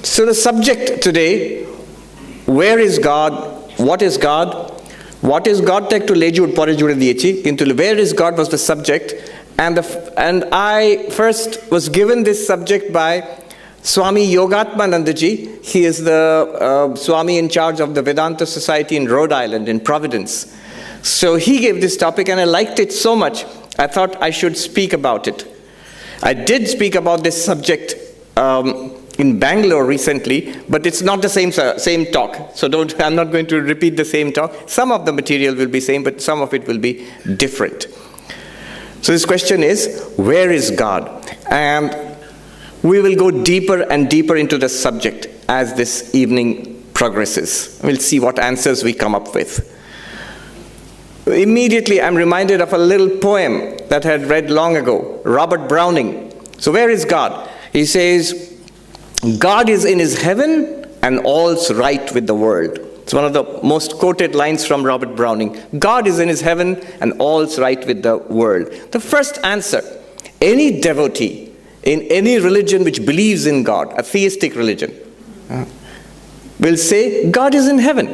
So the subject today, where is God, what is God? What is God টা একটু লেজুর পরে জুড়ে দিয়েছি, কিন্তু where is God was the subject, and I first was given this subject by Swami Yogatmanandaji. He is the Swami in charge of the Vedanta Society in Rhode Island, in Providence. So he gave this topic and I liked it so much, I thought I should speak about it. I did speak about this subject in Bangalore recently, but it's not the same talk. So I'm not going to repeat the same talk. Some of the material will be same, but some of it will be different. So this question is, where is God? And we will go deeper and deeper into the subject as this evening progresses. We'll see what answers we come up with. Immediately I'm reminded of a little poem that I had read long ago, Robert Browning. So where is God? He says, God is in his heaven and all's right with the world. It's one of the most quoted lines from Robert Browning. God is in his heaven and all's right with the world. The first answer, any devotee in any religion which believes in God, a theistic religion, will say God is in heaven.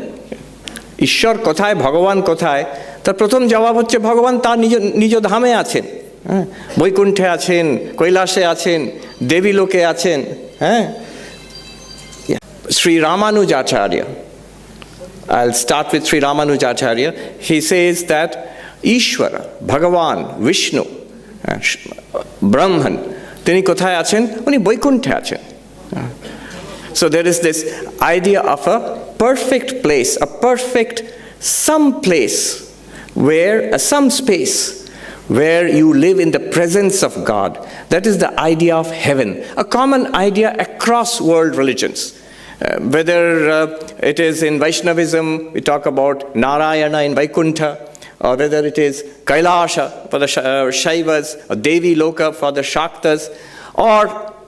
ঈশ্বর কোথায়, ভগবান কোথায়? তার প্রথম জবাব হচ্ছে ভগবান তার নিজ ধামে আছেন, বৈকুণ্ঠে আছেন, কৈলাসে আছেন, দেবী লোকে আছেন। Sri Ramanujacharya, I'll start with Sri Ramanujacharya. He says that Ishvara, Bhagavan, Vishnu, Brahman, তিনি কোথায় আছেন? উনি বৈকুণ্ঠে আছেন। So there is this idea of a perfect place, a perfect some place where, some space where you live in the presence of God. That is the idea of heaven, a common idea across world religions. Whether it is in Vaishnavism, we talk about Narayana in Vaikuntha, or whether it is Kailasha for the Shaivas, or Devi Loka for the Shaktas, or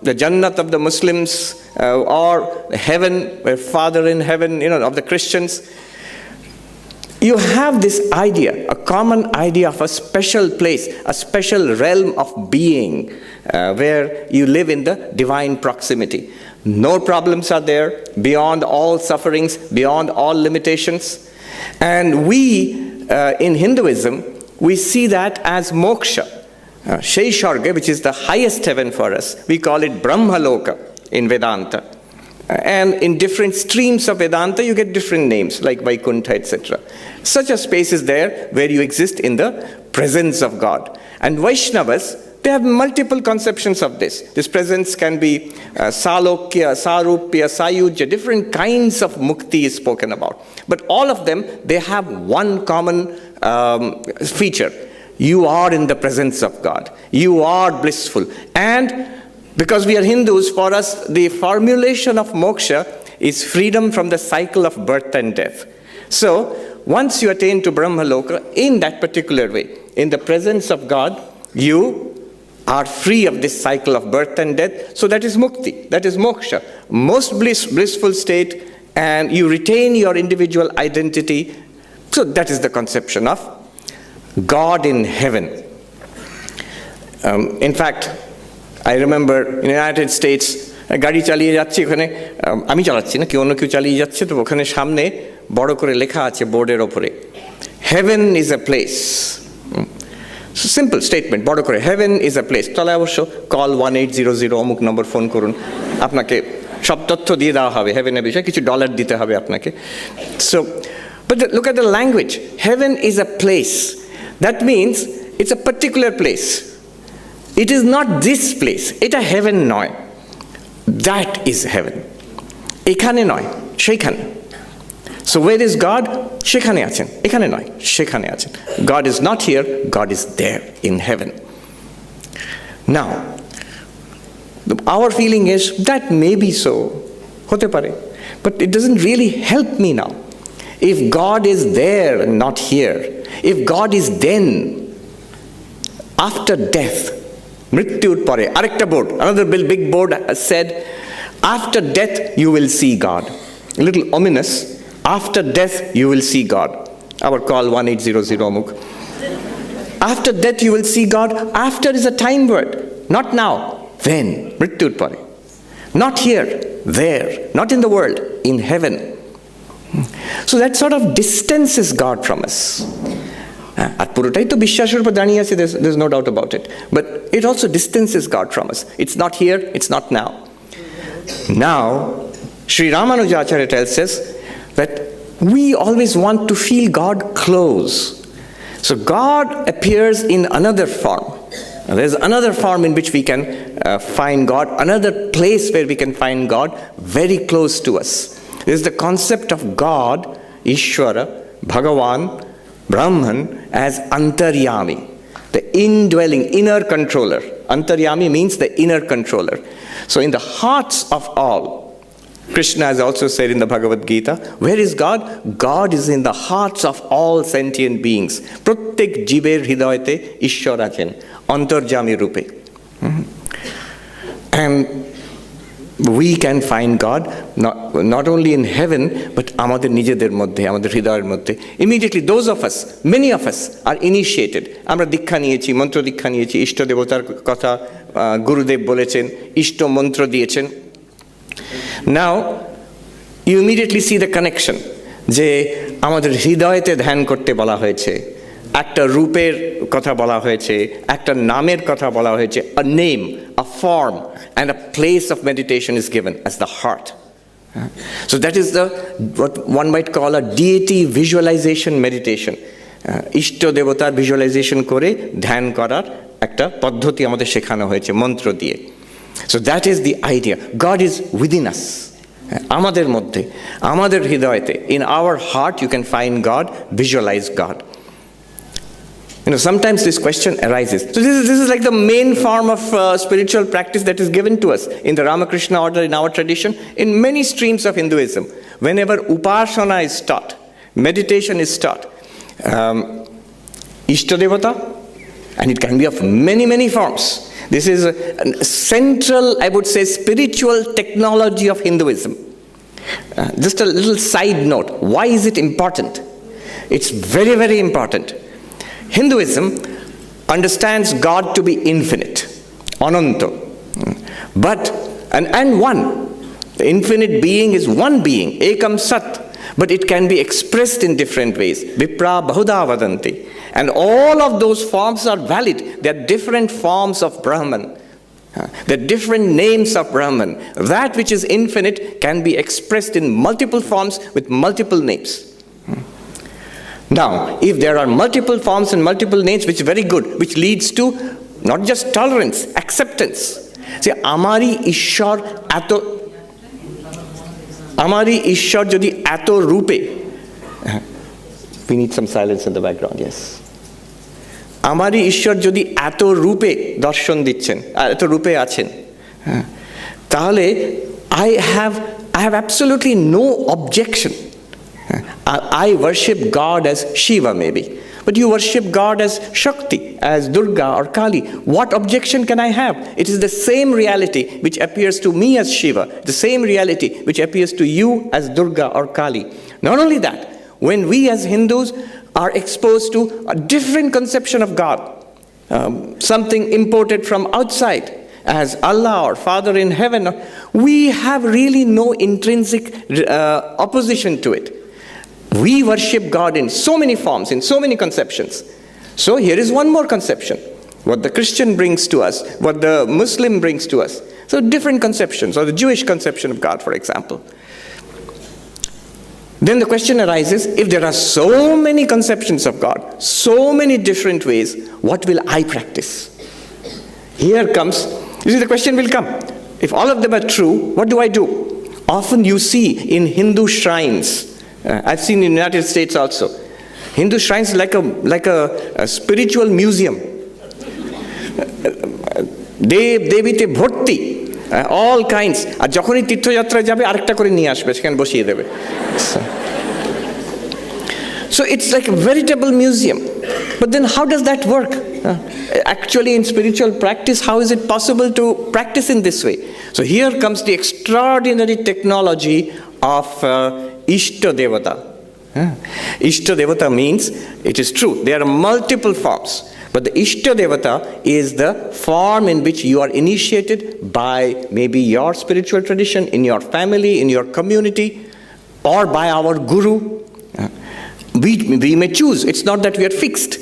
the Jannat of the Muslims, or heaven, where Father in heaven, of the Christians. You have this idea, a common idea of a special place, a special realm of being, where you live in the divine proximity. No problems are there, beyond all sufferings, beyond all limitations. And we, in Hinduism, we see that as moksha, Sheisharga, which is the highest heaven for us. We call it Brahmaloka in Vedanta. And in different streams of Vedanta, you get different names, like Vaikuntha, etc. Such a space is there where you exist in the presence of God. And Vaishnavas, they have multiple conceptions of this. This presence can be Salokya, Sarupya, Sayujya, different kinds of mukti is spoken about. But all of them, they have one common feature. You are in the presence of God. You are blissful. And because we are Hindus, for us, the formulation of moksha is freedom from the cycle of birth and death. So, once you attain to Brahmaloka, in that particular way, in the presence of God, you are free of this cycle of birth and death. So that is mukti, that is moksha, most blissful state, and you retain your individual identity. So that is the conception of God in heaven. In fact, I remember in the United States, গাড়ি চালিয়ে যাচ্ছি, ওখানে আমি চালাচ্ছি না, কেউ অন্য কেউ চালিয়ে যাচ্ছে, তো ওখানে সামনে বড় করে লেখা আছে বোর্ডের ওপরে, heaven is a place. Simple statement, বড় করে, heaven is a place. তাহলে অবশ্য কল 1800 অমুক নম্বর ফোন করুন, আপনাকে সব তথ্য দিয়ে দেওয়া হবে হেভেনের বিষয়ে, কিছু ডলার দিতে হবে আপনাকে। So, but look at the language. Heaven is a place. That means it's a particular place. It is not this place. এটা heaven নয়. That is heaven. এখানে নয়, সেইখানে। So where is God? সেখানে আছেন, এখানে নয়, সেখানে আছেন। God is not here, God is there in heaven. Now, our feeling is that may be so, হতে পারে, but it doesn't really help me now. If God is there and not here, if God is then, after death, মৃত্যুর পরে, আরেকটা board, another big board said, after death you will see God. A little ominous. After death you will see God. Our call 1800 অমুক। After death you will see God. After is a time word, not now, when, মৃত্যুর পরে। Not here, there, not in the world, in heaven. So that sort of distances God from us. আর পুরোটাই তো বিশ্বাসের উপর দাঁড়িয়ে আছে, there's no doubt about it. But it also distances God from us. It's not here, it's not now. Now, Sri Ramanujacharya tells us that we always want to feel God close. So God appears in another form. There's another form in which we can find God, another place where we can find God very close to us. There's the concept of God, Ishvara, Bhagavan, Brahman, as Antaryami, the indwelling, inner controller. Antaryami means the inner controller. So in the hearts of all, Krishna has also said in the Bhagavad Gita, where is God? God is in the hearts of all sentient beings. Prottek jiber hidayate Ishwar achen, antarjami rupe. And we can find God not only in heaven, but amader nijeder moddhe, amader hidayer moddhe. Immediately those of us, many of us are initiated. Amra diksha niyechi, mantra diksha niyechi, ishto devotar kotha Gurudev bolechen, ishto mantra diyechen. Now, you immediately see the connection. যে আমাদের হৃদয়তে ধ্যান করতে বলা হয়েছে, একটা রূপের কথা বলা হয়েছে, একটা নামের কথা বলা হয়েছে, a name, a form, and a place of meditation is given as the heart. So that is what one might call a deity visualization meditation. ইষ্ট দেবতার ভিজুয়ালাইজেশন করে ধ্যান করার একটা পদ্ধতি আমাদের শেখানো হয়েছে মন্ত্র দিয়ে. So that is the idea. God is within us. আমাদের মধ্যে, আমাদের হৃদয়তে, in our heart you can find God, visualize God. Sometimes this question arises. So this is like the main form of spiritual practice that is given to us in the Ramakrishna order, in our tradition, in many streams of Hinduism. Whenever upasana is taught, meditation is taught, Ishtadevata, and it can be of many, many forms. This is a central, I would say, spiritual technology of Hinduism. Just a little side note. Why is it important? It's very, very important. Hinduism understands God to be infinite, Ananta, and one. The infinite being is one being, Ekam Sat, but it can be expressed in different ways. Vipra Bahuda Vadanti. And all of those forms are valid. They are different forms of Brahman. There are different names of Brahman. That which is infinite can be expressed in multiple forms with multiple names. Now, if there are multiple forms and multiple names, which is very good, which leads to not just tolerance, acceptance. See, Amari Ishwar jodi ato rupe. We need some silence in the background, yes. Amari Ishwar jodi ato rupe darshan dicchen, ato rupe achen. Tahole I have absolutely no objection. I worship God as Shiva maybe, but you worship God as Shakti, as Durga or Kali. What objection can I have? It is the same reality which appears to me as Shiva, the same reality which appears to you as Durga or Kali. Not only that, when we as Hindus are exposed to a different conception of God, something imported from outside, as Allah or Father in heaven, we have really no intrinsic opposition to it. We worship God in so many forms, in so many conceptions. So here is one more conception. What the Christian brings to us, what the Muslim brings to us. So different conceptions, or the Jewish conception of God, for example. Then the question arises, if there are so many conceptions of God, so many different ways, what will I practice? Here comes, you see, the question will come. If all of them are true, what do I do? Often you see in Hindu shrines, I've seen in the United States also, Hindu shrines like a spiritual museum. Devite bhorti, all kinds. আর যখনই তীর্থযাত্রা যাবে আরেকটা করে নিয়ে আসবে, সেখানে বসিয়ে দেবে. So it's like a veritable museum. But then how does that work? Actually in spiritual practice, how is it possible to practice in this way? So here comes the extraordinary technology of Ishta Devata. Ishta Devata means, it is true, there are multiple forms. But the Ishta Devata is the form in which you are initiated by maybe your spiritual tradition, in your family, in your community, or by our guru. We may choose. It's not that we are fixed.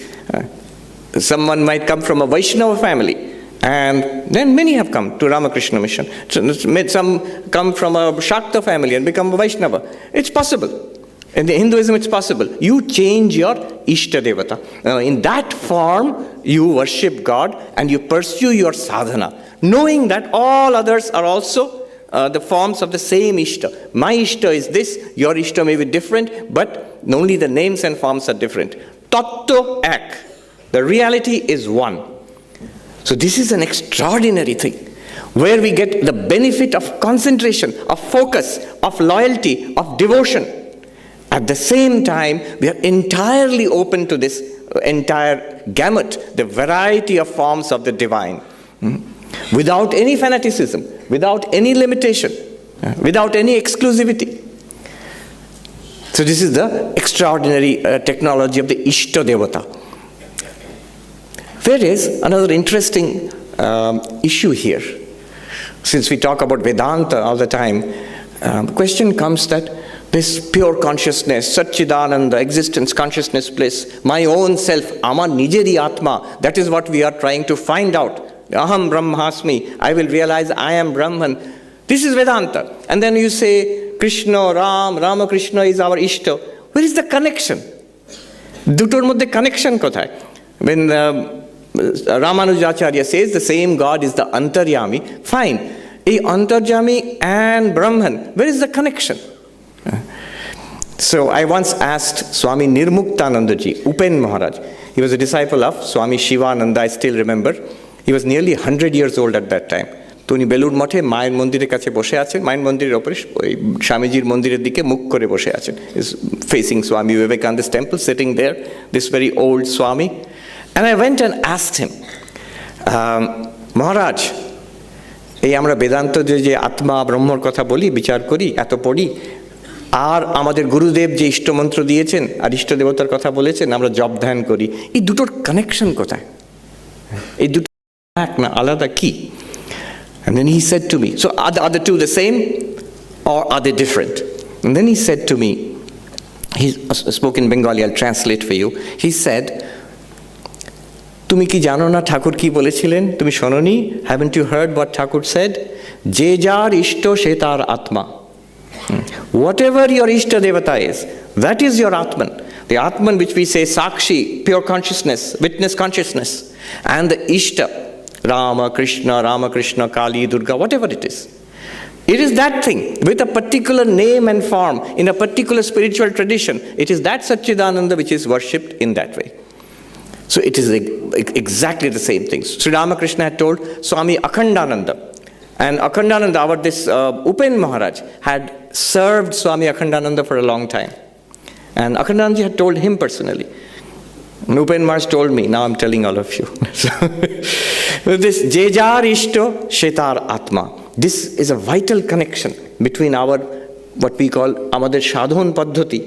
Someone might come from a Vaishnava family, and then many have come to Ramakrishna mission. Some come from a Shakta family and become a Vaishnava. It's possible. In the Hinduism, it's possible. You change your Ishta Devata. In that form, you worship God and you pursue your sadhana, knowing that all others are also the forms of the same Ishta. My Ishta is this, your Ishta may be different, but only the names and forms are different. Tattva ek. The reality is one. So this is an extraordinary thing, where we get the benefit of concentration, of focus, of loyalty, of devotion. At the same time, we are entirely open to this entire gamut, the variety of forms of the divine, without any fanaticism, without any limitation, without any exclusivity. So this is the extraordinary technology of the Ishta Devata. There is another interesting issue here. Since we talk about Vedanta all the time, the question comes that this pure consciousness, Satchidananda, existence, consciousness, bliss, my own self, Amar Nijeri Atma, that is what we are trying to find out. Aham Brahmasmi, I will realize I am Brahman. This is Vedanta. And then you say, Krishna, Ramakrishna is our Ishta. Where is the connection? Dutor moddhe connection kothay? When Ramanujacharya says the same God is the Antaryami, fine. A Antaryami and Brahman, where is the connection? So I once asked Swami Nirmuktanandaji, Upen Maharaj. He was a disciple of Swami Shivananda, I still remember. He was nearly 100 years old at that time. তো উনি বেলুড় মঠে মায়ের মন্দিরের কাছে বসে আছেন, মায়ের মন্দিরের ওপরে ওই স্বামীজির মন্দিরের দিকে মুখ করে বসে আছেন. Is facing Swami Vivekananda's temple, sitting there, this very old Swami. And I went and asked him, Maharaj, এই আমরা বেদান্ত যে আত্মা ব্রহ্মর কথা বলি, বিচার করি, এত পড়ি, আর আমাদের গুরুদেব যে ইষ্টমন্ত্র দিয়েছেন আর ইষ্ট দেবতার কথা বলেছেন, আমরা জপ ধ্যান করি, এই দুটোর কানেকশন কোথায়? এই দুটো এক না আলাদা কি? And then he said to me, so are the two the same or are they different? And then he said to me, he spoke in Bengali, I'll translate for you. He said, তুমি কি জানো না ঠাকুর কি বলেছিলেন? তুমি শোনোনি? Haven't you heard what Thakur said? যে যার ইষ্ট সে তার আত্মা. Whatever your Ishta Devata is, that is your Atman. The Atman which we say Sakshi, pure consciousness, witness consciousness, and the Ishta, Rama Krishna, Kali, Durga, whatever it is. It is that thing with a particular name and form in a particular spiritual tradition. It is that Satchidananda which is worshipped in that way. So it is exactly the same thing. Sri Ramakrishna had told Swami Akhandananda, and Akhandananda, this Upen Maharaj, had served Swami Akhandananda for a long time. And Akhandananda had told him personally. And Upen Maharaj told me, now I'm telling all of you. So this Jejar Ishto Shetar Atma. This is a vital connection between our, what we call Amader Shadhon Paddhati,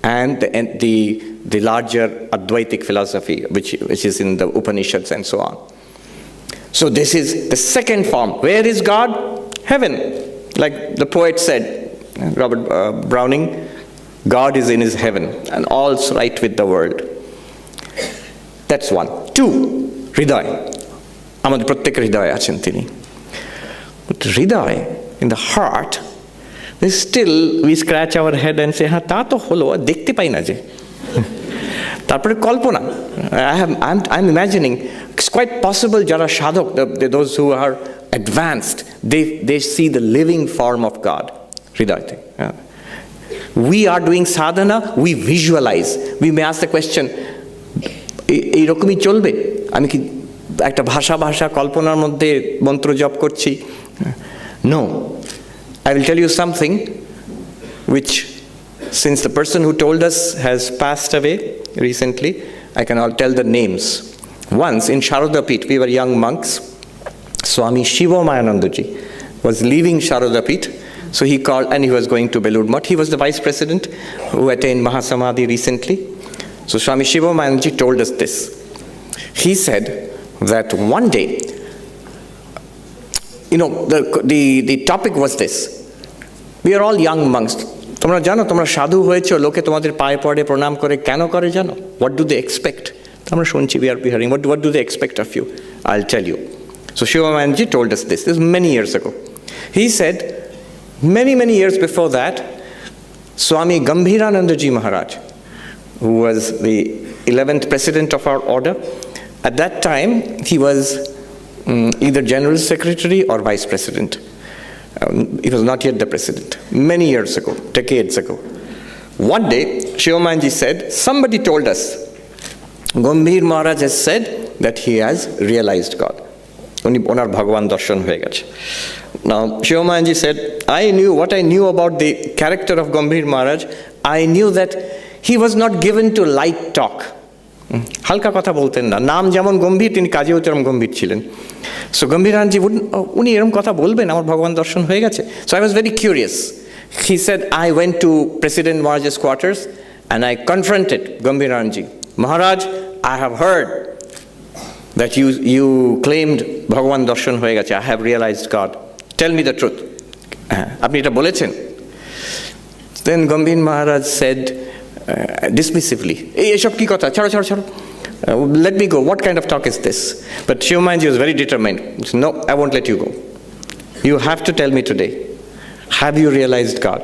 and the larger Advaitic philosophy, which is in the Upanishads and so on. So this is the second form. Where is God? Heaven. Like the poet said, Robert Browning, God is in his heaven and all's right with the world. That's one. Two, Hriday. Amader pratyek Hriday achen tini. But Hriday, in the heart, still we scratch our head and say, ha ta to holo, dekhte pai na je. তারপরে কল্পনা, I'm imagining, it's quite possible jara sadhak, those who are advanced, they see the living form of God. Hridayate. We are doing sadhana, we visualize. We may ask the question, এই রকমই চলবে? আমি কি একটা ভাষা কল্পনার মধ্যে মন্ত্র জপ করছি? No. I will tell you something which, since the person who told us has passed away recently, I can all tell the names. Once in Sharadapit, we were young monks. Swami Shivomayanandaji was leaving Sharadapit, so he called, and he was going to Belur Math. He was the vice president who attained Mahasamadhi recently. So Swami Shivomayanandaji told us this. he said that one day, the topic was this. We are all young monks. তোমরা জানো তোমরা সাধু হয়েছো, লোকে তোমাদের পায়ে পড়ে প্রণাম করে, কেন করে জানো? What do they expect? আমরা শুনছি, we are hearing. What do they expect of you? I'll tell you. So Shivamanji told us this. This was many years ago. He said, many years before that, Swami Gambhirananda Ji Maharaj, who was the 11th president of our order, at that time he was either general secretary or vice president. He was not yet the president. Many years ago, decades ago. One day, Shivamanji said, somebody told us, Gambhir Maharaj has said that he has realized God. Onar Bhagavan darshan hoye geche. Now, Shivamanji said, what I knew about the character of Gambhir Maharaj, I knew that he was not given to light talk. হালকা কথা বলতেন না, নাম যেমন গম্ভীর তিনি কাজেও তেমন গম্ভীর ছিলেন। সো গম্ভীরানজি উনি এরকম কথা বলবেন, আমার ভগবান দর্শন হয়ে গেছে। So I was very curious. He said, I went to president Maharaj's quarters and I confronted গম্ভীরানজি। Maharaj, I have heard that you claimed ভগবান দর্শন হয়ে গেছে, I have realized God. Tell me the truth. আপনি এটা বলেছেন? Then Gambhir Maharaj said dismissively, এসব কি কথা, ছাড়ো ছাড়ো ছাড়ো, let me go, what kind of talk is this? But Shivamanji was very determined. He said, no, I won't let you go. You have to tell me today, have you realized God?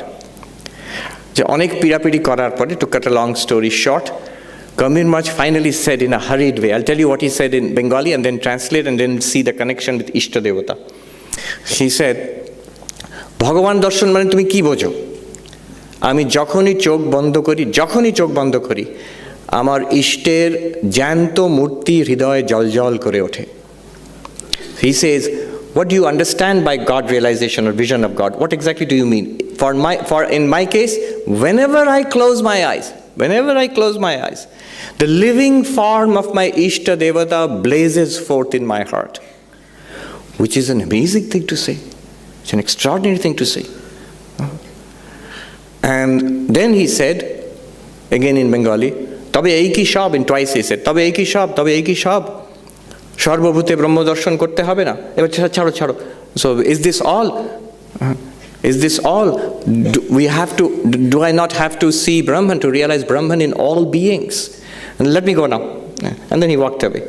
যে অনেক পিড়াপিড়ি করার পরে, to cut a long story short, Gambhir Maharaj finally said in a hurried way, I'll tell you what he said in Bengali and then translate and then see the connection with Ishta Devata. He said, ভগবান দর্শন মানে তুমি কি বোঝো? আমি যখনই চোখ বন্ধ করি আমার ইষ্টের জ্যান্ত মূর্তি হৃদয়ে জলজল করে ওঠে। He says, what do you understand by God realization or vision of God? What exactly do you mean? In my case, whenever I close my eyes, the living form of my Ishta Devata blazes forth in my heart, which is an amazing thing to say. It's an extraordinary thing to say. And then he said, again in Bengali, তবে এই কি সব, in twice he said, তবে এই কি সব, সর্বভূতে ব্রহ্ম দর্শন করতে হবে না? এবার ছাড়ো। So is this all? Do I not have to see Brahman, to realize Brahman in all beings? And let me go now. And then he walked away.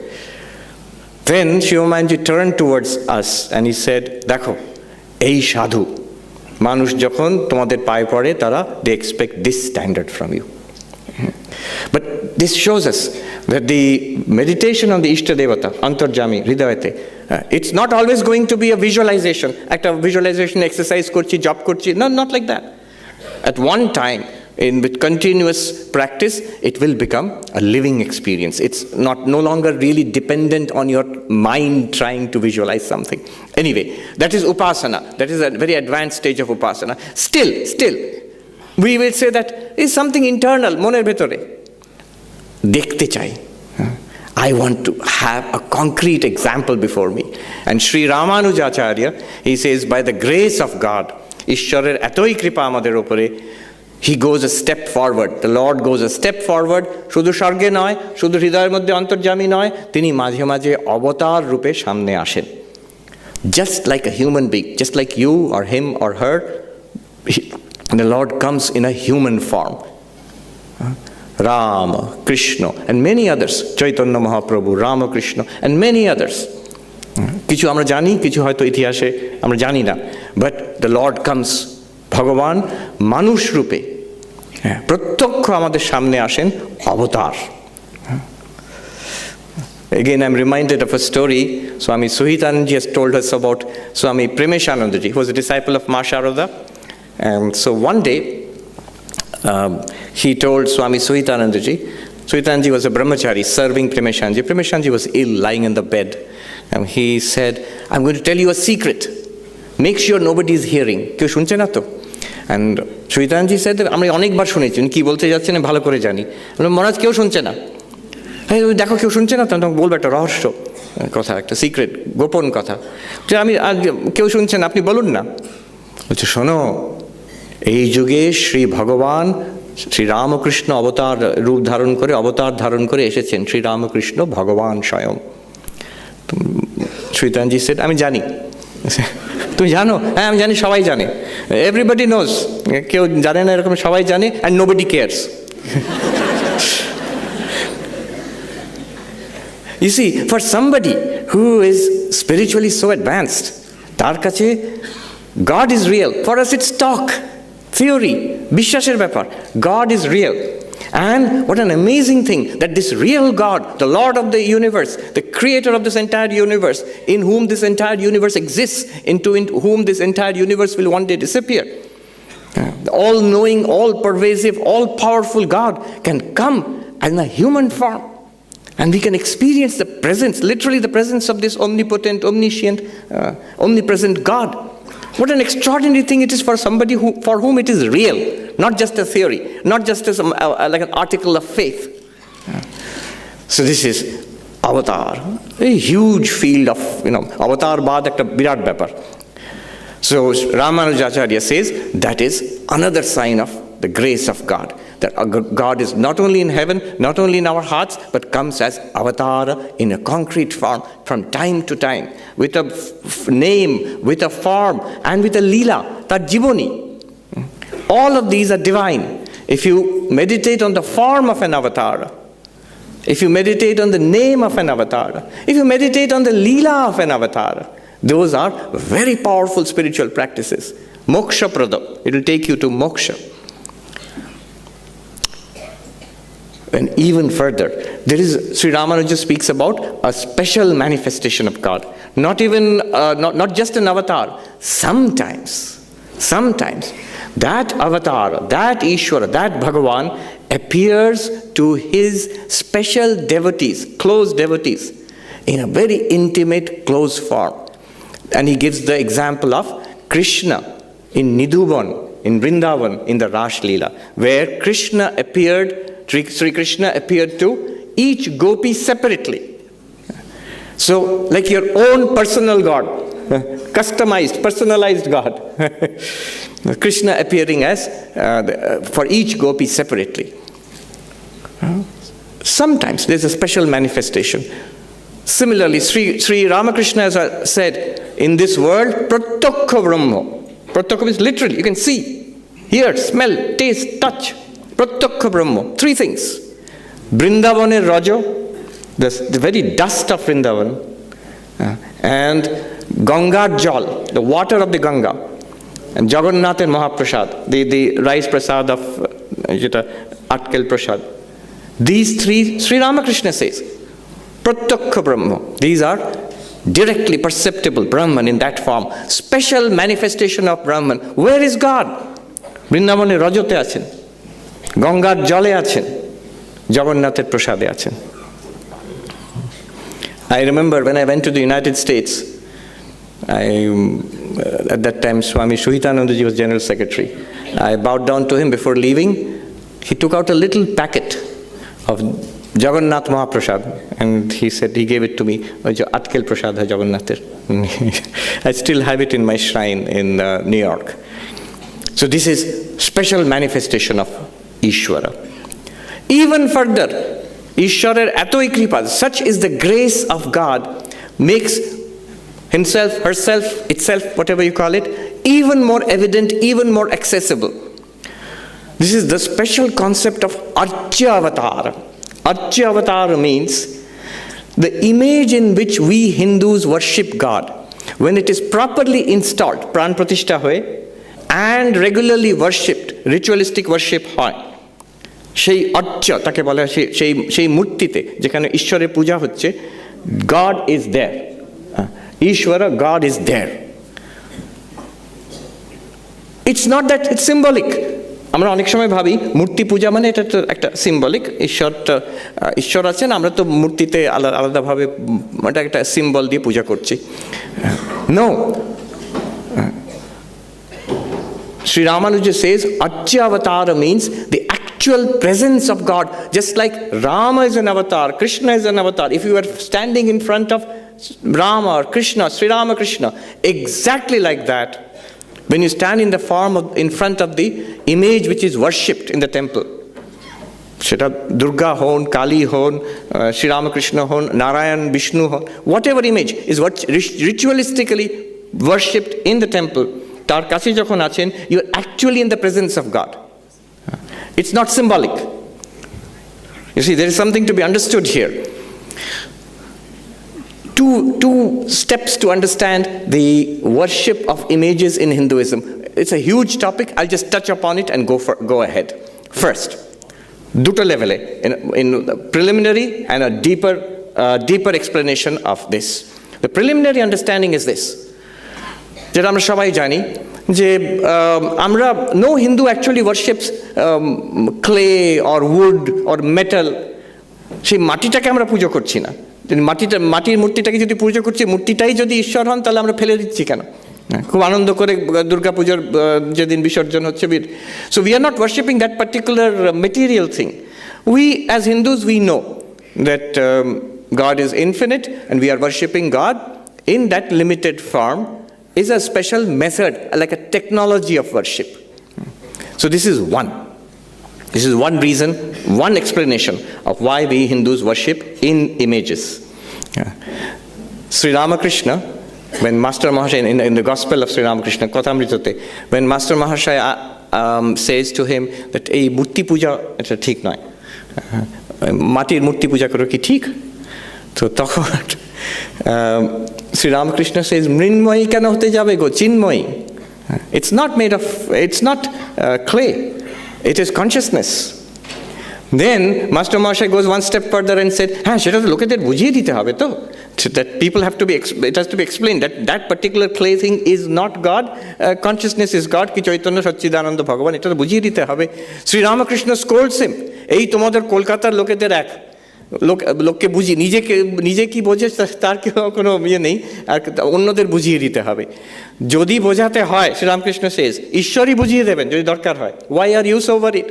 Then Shivamanji turned towards us and he said, দেখো, এই সাধু মানুষ যখন তোমাদের পায়ে পড়ে তারা, they expect this standard from you. But this shows us that the meditation on the Ishta Devata, Antarjami, Hridayate, it's not always going to be a visualization. একটা visualization exercise করছি, job করছি. No, not like that. At one time, with continuous practice, it will become a living experience. It's no longer really dependent on your mind trying to visualize something. Anyway, that is upasana. That is a very advanced stage of upasana. Still, we will say that is something internal, moner bhetore. Dekhte chai. I want to have a concrete example before me. And Sri Ramanujacharya, he says, by the grace of God, Ishwarer etoi kripa amader opore, he goes a step forward. The Lord goes a step forward. শুধু স্বর্গে নয়, শুধু হৃদয়ের মধ্যে অন্তর্যামী নয়, তিনি মাঝে মাঝে অবতার রূপে সামনে আসেন। Just like a human being, just like you or him or her, the Lord comes in a human form. Rama, Krishna, and many others. Chaitanya Mahaprabhu, Rama Krishna, and many others. কিছু আমরা জানি, কিছু হয়তো ইতিহাসে আমরা জানি না। But the Lord comes, ভগবান মানুষ রূপে প্রত্যক্ষ আমাদের সামনে আসেন, অবতার। Again, I'm reminded of a story Swami Suhitanandaji has told us about Swami Premeshanandaji, who was a disciple of Ma Sharada. And so one day, he told Swami Suhitanandaji was a brahmachari serving Premeshanandaji. Premeshanandaji was ill, lying in the bed. And he said, I'm going to tell you a secret. Make sure nobody is hearing. কেউ শুনছে না তো? And Suhitanandaji said, আমি অনেকবার শুনেছি, কি বলতে যাচ্ছেন ভালো করে জানি। মহারাজ কেউ শুনছে না। দেখো কেউ শুনছে না, তখন বলবো একটা রহস্য কথা, একটা সিক্রেট, গোপন কথা, যে আমি কেউ শুনছেন, আপনি বলুন না। বলছে, শোনো, এই যুগে শ্রী ভগবান শ্রী রামকৃষ্ণ অবতার রূপ ধারণ করে, অবতার ধারণ করে এসেছেন শ্রী রামকৃষ্ণ ভগবান স্বয়ং। সুইতানজি সেড, আমি জানি। তুমি জানো? হ্যাঁ আমি জানি, সবাই জানে। এভরিবডি নোজ, কেউ জানে না এরকম, সবাই জানে, and nobody cares. You see, for somebody who is spiritually so advanced, তার কাছে God is real. For us it's talk, theory, বিশ্বাসের ব্যাপার। God is real. And what an amazing thing that this real God, the Lord of the universe, the creator of this entire universe, in whom this entire universe exists, into whom this entire universe will one day disappear. The all-knowing, all-pervasive, all-powerful God can come in a human form. And we can experience the presence, literally the presence of this omnipotent, omniscient, omnipresent God. What an extraordinary thing it is for somebody for whom it is real, not just a theory, not just as like an article of faith. So this is avatar, a huge field of, avatar baad ekta birat byapar. So Ramanujacharya says that is another sign of the grace of God. That God is not only in heaven, not only in our hearts, but comes as avatar in a concrete form from time to time, with a name, with a form, and with a lila, tar jiboni. All of these are divine. If you meditate on the form of an avatar, if you meditate on the name of an avatar, if you meditate on the lila of an avatar, those are very powerful spiritual practices. Moksha prada, it will take you to moksha. And even further, there is, Sri Ramanuja speaks about a special manifestation of God. Not even, not just an avatar. Sometimes, that avatar, that Ishvara, that Bhagavan appears to his special devotees, close devotees, in a very intimate, close form. And he gives the example of Krishna in Nidhuvan, in Vrindavan, in the Rash Leela, where Sri Krishna appeared to each gopi separately. So, like your own personal God, customized, personalized God. Krishna appearing as for each gopi separately. Sometimes there's a special manifestation. Similarly, Sri Ramakrishna has said, in this world, pratyakha brahma. Pratyakha is literally, you can see, hear, smell, taste, touch. Pratyakha brahma, three things. Vrindavanir rajo, the very dust of Vrindavan, and Ganga jal, the water of the Ganga, and Jagannath and Mahaprasad, the rice prasad of Atkel Prasad. These three, Sri Ramakrishna says, Pratyakha brahma. These are directly perceptible Brahman in that form. Special manifestation of Brahman. Where is God? Vrindavanir rajote achen. গঙ্গার জলে আছেন, জগন্নাথের প্রসাদে আছেন। I remember when I went to the United States, at that time Swami Sarvapriyananda was General Secretary. I bowed down to him before leaving. He took out a little packet of Jagannath Mahaprasad and he said, he gave it to me, Atkel Prasad hai Jagannathir. I still have it in my shrine in New York. So this is special manifestation of Ishvara. Even further, Ishwarar atoi kripa, such is the grace of God, makes himself, herself, itself, whatever you call it, even more evident, even more accessible. This is the special concept of Archya Avatar. Archya Avatar means the image in which we Hindus worship God. When it is properly installed, pran pratishtha hoye, and regularly worshipped, ritualistic worship hoy, সেই অর্চ তাকে বলা হয়, সেই মূর্তিতে যেখানে ঈশ্বরের পূজা হচ্ছে, God is there. Ishvara, God is there. It's not that it's symbolic. আমরা অনেক সময় ভাবি মূর্তি পূজা মানে এটা তো একটা সিম্বলিক, ঈশ্বর আছেন, আমরা তো মূর্তিতে আলাদাভাবে এটা একটা সিম্বল দিয়ে পূজা করছি। No. Sri Ramanuja says Archya Avatara means the actual presence of God. Just like Rama is an avatar, Krishna is an avatar. If you are standing in front of Rama or Krishna, Sri Ramakrishna, exactly like that, when you stand in the form of, in front of the image which is worshipped in the temple, সেটা দুর্গা হন, কালী হন, শ্রীরামকৃষ্ণ হন, নারায়ণ, বিষ্ণু হন, whatever image is what ritualistically worshipped in the temple, তার কাছে যখন আছেন, you are actually in the presence of God. It's not symbolic. You see, there is something to be understood here. Two steps to understand the worship of images in Hinduism. It's a huge topic. I'll just touch upon it and go ahead. First, duto level, in preliminary and a deeper explanation of this. The preliminary understanding is this: যেটা আমরা সবাই জানি যে আমরা no Hindu actually worships clay or wood or metal. সেই মাটিটাকে আমরা পুজো করছি না। মাটির মূর্তিটাকে যদি পুজো করছি, মূর্তিটাই যদি ঈশ্বর হন, তাহলে আমরা ফেলে দিচ্ছি কেন? খুব আনন্দ করে দুর্গা পুজোর যেদিন বিসর্জন হচ্ছে, so we are not worshipping that particular material thing. We as Hindus, we know that God is infinite and we are worshipping God in that limited form is a special method, like a technology of worship. So this is one reason, one explanation of why we Hindus worship in images. Sri Ramakrishna, when Master Mahashaya, in the Gospel of Sri Ramakrishna, Kathamritote, when Master Mahashaya says to him that ei murti puja eta thik noy, matir murti puja koro ki thik? So tokhon Sri Ramakrishna says, mrinmoyi keno hote jabe go, chinmoyi. It's not made of, it's not clay. It is consciousness. Then Master Mahashaya goes one step further and said, সেটা তো লোকেদের বুঝিয়ে দিতে হবে তো, that people have to be, it has to be explained that that particular clay thing is not God, consciousness is God, কি চৈতন্য সচ্চিদানন্দ ভগবান, এটা তো বুঝিয়ে দিতে হবে। শ্রী রামকৃষ্ণ scolds him, এই তোমাদের কলকাতার লোকেদের লোককে বুঝিয়ে, নিজে কি বোঝে তার কোনো ইয়ে নেই, আর অন্যদের বুঝিয়ে দিতে হবে। যদি বোঝাতে হয়, শ্রীরামকৃষ্ণ says, ঈশ্বরই বুঝিয়ে দেবেন যদি দরকার হয়। Why are you so worried?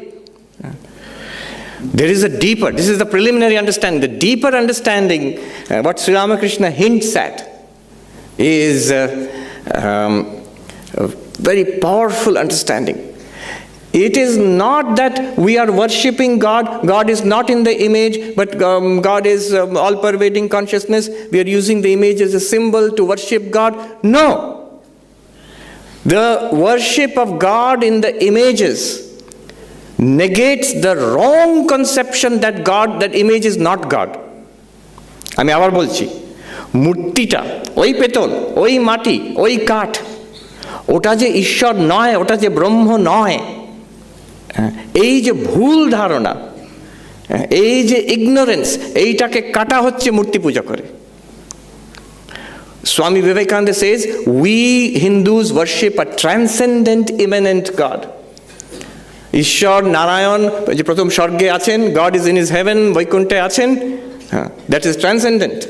There is a deeper, this is the preliminary understanding. The deeper understanding, what Sri Ramakrishna hints at, is a very powerful understanding. It is not that we are worshipping God. God is not in the image, but God is all-pervading consciousness. We are using the image as a symbol to worship God. No. The worship of God in the images negates the wrong conception that that image is not God. আমি আবার বলছি, মূর্তিটা, ওই পেতল, ওই মাটি, ওই কাঠ, ওটা যে ঈশ্বর নয়, ওটা যে ব্রহ্ম নয়, এই যে ভুল ধারণা, এই যে ইগনোরেন্স, এইটাকে কাটা হচ্ছে মূর্তি পূজা করে। Swami Vivekananda says, we Hindus worship a transcendent, immanent God. ঈশ্বর নারায়ণ যে প্রথম স্বর্গে আছেন, God is in his heaven, বৈকুণ্ঠে আছেন, that is transcendent.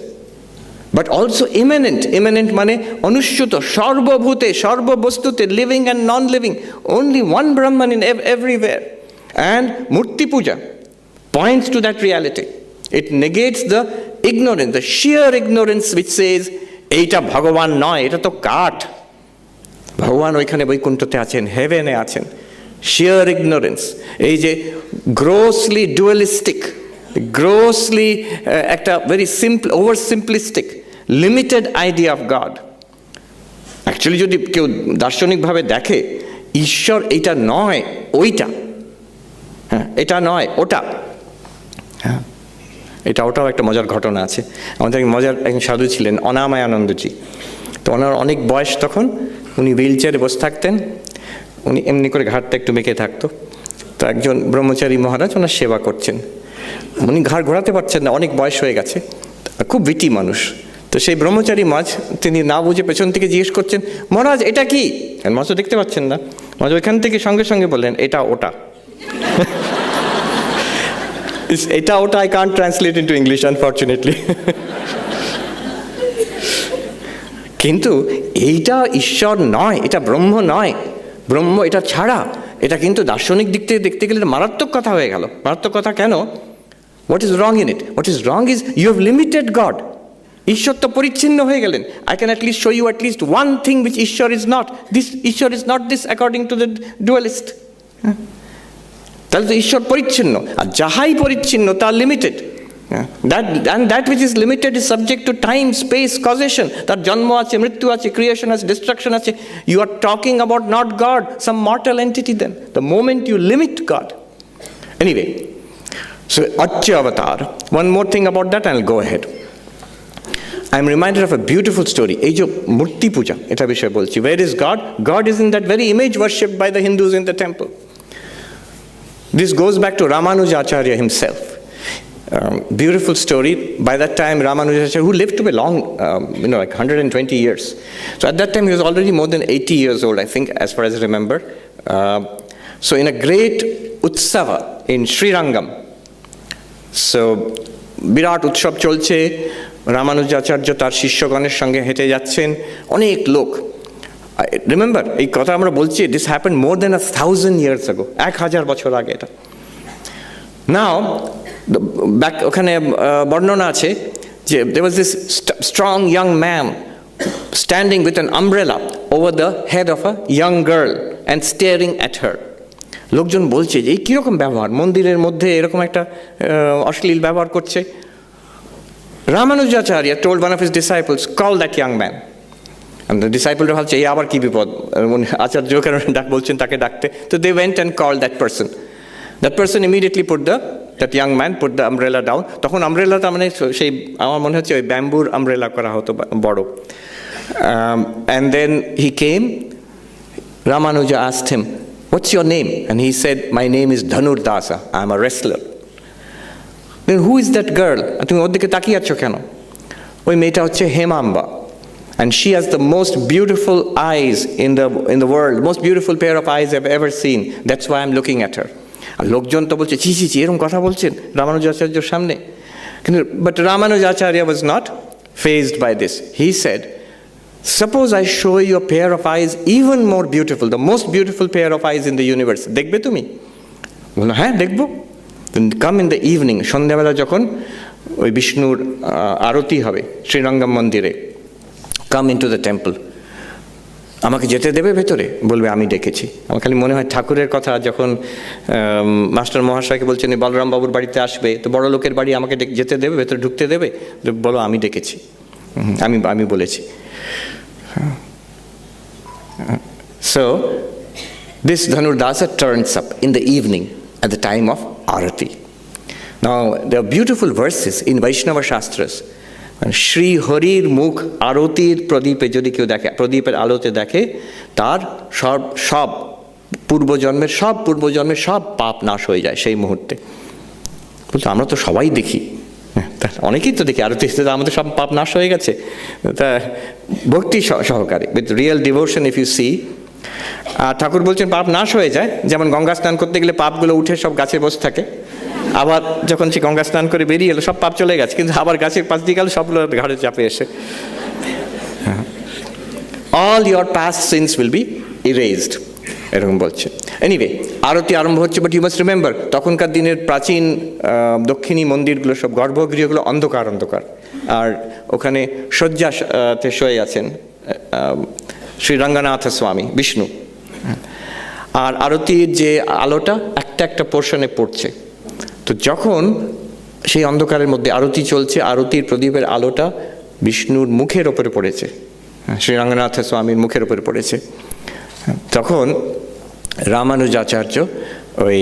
But also immanent. Immanent মানে অনুস্যুত, সর্বভূতে, সর্ববস্তুতে, living and non-living. Only one Brahman in everywhere. And Murti Puja points to that reality. It negates the ignorance, the sheer ignorance which says, এইটা ভগবান নয়, এটা তো কাঠ। ভগবান ওইখানে বৈকুণ্ঠতে আছেন, হেভেনে আছেন। Sheer ignorance. এই যে grossly dualistic, grossly একটা very simple, oversimplistic, limited idea of God. Actually যদি কেউ দার্শনিকভাবে দেখে, ঈশ্বর এইটা নয়, ওইটা, হ্যাঁ, এটা নয়, ওটা, হ্যাঁ, ওটাও একটা মজার ঘটনা আছে। আমাদের মজার একজন সাধু ছিলেন, অনাময়ানন্দজি। তো ওনার অনেক বয়স তখন, উনি হুইল চেয়ারে বসে থাকতেন, উনি এমনি করে ঘাড়টা একটু বেঁকে থাকতো। তো একজন ব্রহ্মচারী মহারাজ ওনার সেবা করছেন, উনি ঘাড় ঘোরাতে পারছেন না, অনেক বয়স হয়ে গেছে, খুব বিটি মানুষ। তো সেই ব্রহ্মচারী মাঝ তিনি না বুঝে পেছন থেকে জিজ্ঞেস করছেন, মহারাজ এটা কি? মাছ তো দেখতে পাচ্ছেন না। মহারাজ ওইখান থেকে সঙ্গে সঙ্গে বললেন, এটা ওটা। এটা ওটা I can't translate into English, unfortunately. কিন্তু এইটা ঈশ্বর নয়, এটা ব্রহ্ম নয়, ব্রহ্ম এটা ছাড়া, এটা কিন্তু দার্শনিক দিক থেকে দেখতে গেলে মারাত্মক কথা হয়ে গেল। মারাত্মক কথা কেন? What is wrong in it? What is wrong is you have limited God. ঈশ্বর তো পরিচ্ছিন্ন হয়ে গেলেন। I can at least show you at least one thing which Ishwar is not. This Ishwar is not this according to the dualist. তাহলে তো ঈশ্বর পরিচ্ছিন্ন, আর যাহাই পরিচ্ছিন্ন তা limited. That which is limited is subject to time, space, causation. তার জন্ম আছে, মৃত্যু আছে, ক্রিয়েশন আছে, ডিস্ট্রাকশন আছে। You are talking about not God, some mortal entity then. The moment you limit God. Anyway, so Acchya Avatar. One more thing about that and I'll go ahead. I'm reminded of a beautiful story. এই যে মূর্তি পূজা, এটা বিষয়ে বলছি। Where is God? God is in that very image worshipped by the Hindus in the temple. This goes back to Ramanujacharya himself. Beautiful story. By that time, Ramanujacharya, who lived to be long, like 120 years. So at that time, he was already more than 80 years old, I think, as far as I remember. So in a great utsava in Srirangam, so বিরাট উৎসব চলছে, রামানুজাচার্য তার শিষ্যগণের সঙ্গে হেঁটে যাচ্ছেন, অনেক লোক। Remember, এই কথা আমরা বলছি, this happened more than 1000 years ago, 1000 বছর আগে এটা। নাও ব্যাক ওখানে বর্ণনা আছে যে there was this strong young man standing with an umbrella over the head of a young girl and staring at her. লোকজন বলছে যে এই কীরকম ব্যবহার, মন্দিরের মধ্যে এরকম একটা অশ্লীল ব্যবহার করছে। Ramanujacharya told one of his disciples, call that young man. And the disciple ভাবছে এই আবার কি বিপদ, আচার্য কারণ ডাক বলছেন তাকে ডাকতে। So they went and called that person. That person immediately that young man put the umbrella down. তখন আমব্রেলাটা মানে সেই আমার মনে হচ্ছে ওই ব্যাম্বুর আমব্রেলা করা হতো বড়। And then he came. Ramanuja asked him, what's your name? And he said, my name is Dhanurdasa. I'm a wrestler. Then who is that girl? তুমি ওর দিকে তাকিয়ে আছো কেন? ওই মেয়েটা হচ্ছে হেমাম্বা, and she has the most beautiful eyes in the world, most beautiful pair of eyes I've ever seen. That's why I'm looking at her. আর লোকজন তো বলছে ছি ছি ছি, এরকম কথা বলছেন রামানুজাচার্যের সামনে। কিন্তু but Ramanujacharya was not fazed by this. He said, suppose I show you a pair of eyes even more beautiful, the most beautiful pair of eyes in the universe. দেখবে তুমি? বললো হ্যাঁ দেখবো। Come in the evening, সন্ধ্যাবেলা যখন ওই বিষ্ণুর আরতি হবে শ্রীরঙ্গম মন্দিরে, come into the temple. আমাকে যেতে দেবে ভেতরে? বলবে আমি ডেকেছি। আমার খালি মনে হয় ঠাকুরের কথা যখন মাস্টার মহাশয়কে বলছেন বলরাম বাবুর বাড়িতে আসবে, তো বড় লোকের বাড়ি আমাকে যেতে দেবে, ভেতরে ঢুকতে দেবে? বলো আমি ডেকেছি, আমি বলেছি। So this Dhanurdasa turns up in the evening at the time of Arati. Now there are beautiful verses in Vaishnava Shastras. Shri Harir Mukh Arotir Pradipe যদি কেউ দেখে, প্রদীপের আলোতে দেখে, তার সব পূর্বজন্মের সব পাপ নাশ হয়ে যায় সেই মুহূর্তে। বলতো আমরা তো সবাই দেখি, অনেকেই তো দেখি আরতিতে, আমাদের সব পাপ নাশ হয়ে গেছে। তা ভক্তি সহকারে, with real devotion if you see. আর ঠাকুর বলছেন পাপ নাশ হয়ে যায়, যেমন গঙ্গা স্নান করতে গেলে পাপগুলো উঠে সব গাছে বসে থাকে, আবার যখন সে গঙ্গা স্নান করে বেরিয়ে এলো সব পাপ চলে গেছে, কিন্তু আবার গাছের পাশ দিয়ে গেল সবগুলো ঘাড়ে চাপে এসে। All your past sins will be erased, এরকম বলছে। এনিওয়ে আরতি আরম্ভ হচ্ছে, বাট ইউ মাস্ট রিমেম্বার তখনকার দিনের প্রাচীন দক্ষিণী মন্দিরগুলো সব গর্ভগৃহগুলো অন্ধকার, আর ওখানে শয্যাতে শুয়ে আছেন শ্রী রঙ্গনাথ স্বামী বিষ্ণু, আর আরতির যে আলোটা একটা পোর্শনে পড়ছে। তো যখন সেই অন্ধকারের মধ্যে আরতি চলছে, আরতির প্রদীপের আলোটা বিষ্ণুর মুখের ওপরে পড়েছে, শ্রী রঙ্গনাথ স্বামীর মুখের ওপরে পড়েছে, তখন রামানুজাচার্য ওই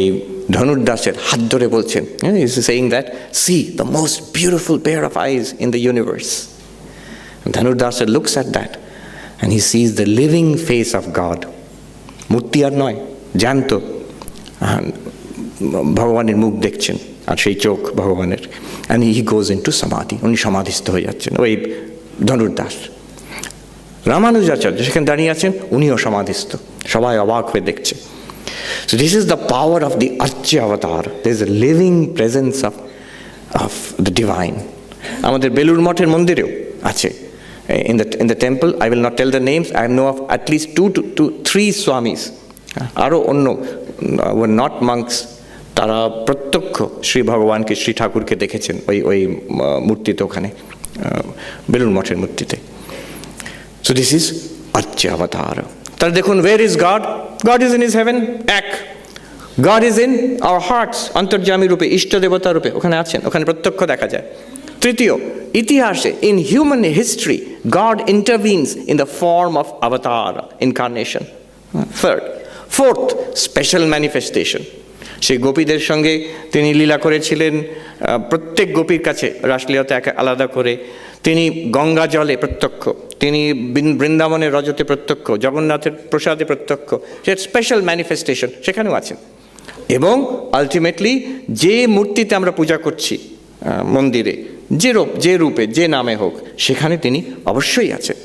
ধনুর্দাসের হাত ধরে বলছেন, is saying that see the most beautiful pair of eyes in the universe. Dhanurdas looks at that and he sees the living face of God. মূর্তি আর নয়, জ্যান্ত ভগবানের মুখ দেখছেন, আর সেই চোখ ভগবানের। and he goes into samadhi, উনি সমাধিস্থ হয়ে যাচ্ছেন ওই ধনুর্দাস। রামানুজাচার্য সেখানে দাঁড়িয়ে আছেন, উনিও সমাধিস্থ, সবাই অবাক হয়ে দেখছে। So this is the power of the Acchya avatar. There is a living presence of the divine. আমাদের বেলুড় মঠের মন্দিরেও আছে। In the temple, I will not tell the names. I know of at least 2 to 3 swamis. আরও অন্য were not monks. তারা প্রত্যক্ষ শ্রী ভগবানকে, শ্রী ঠাকুরকে দেখেছেন ওই মূর্তিতে ওখানে। বেলুড় মঠের মূর্তিতে। সো দিস ইজ আর্য অবতার। তাহলে দেখুন, where is God? God is in his heaven, এক। God is in our hearts, অন্তর্যামী রূপে, ইষ্ট দেবতা রূপে ওখানে আছেন, ওখানে প্রত্যক্ষ দেখা যায়। তৃতীয়, ইতিহাসে, in human history, God intervenes in the form of avatar, incarnation. Third, fourth, special manifestation. সেই গোপীদের সঙ্গে তিনি লীলা করেছিলেন, প্রত্যেক গোপীর কাছে রাসলীলাতে একা আলাদা করে। তিনি গঙ্গা জলে প্রত্যক্ষ, তিনি বৃন্দাবনের রজতে প্রত্যক্ষ, জগন্নাথের প্রসাদে প্রত্যক্ষ, সে স্পেশাল ম্যানিফেস্টেশন সেখানেও আছেন। এবং আলটিমেটলি যে মূর্তিতে আমরা পূজা করছি মন্দিরে, যে রূপে যে নামে হোক, সেখানে তিনি অবশ্যই আছেন।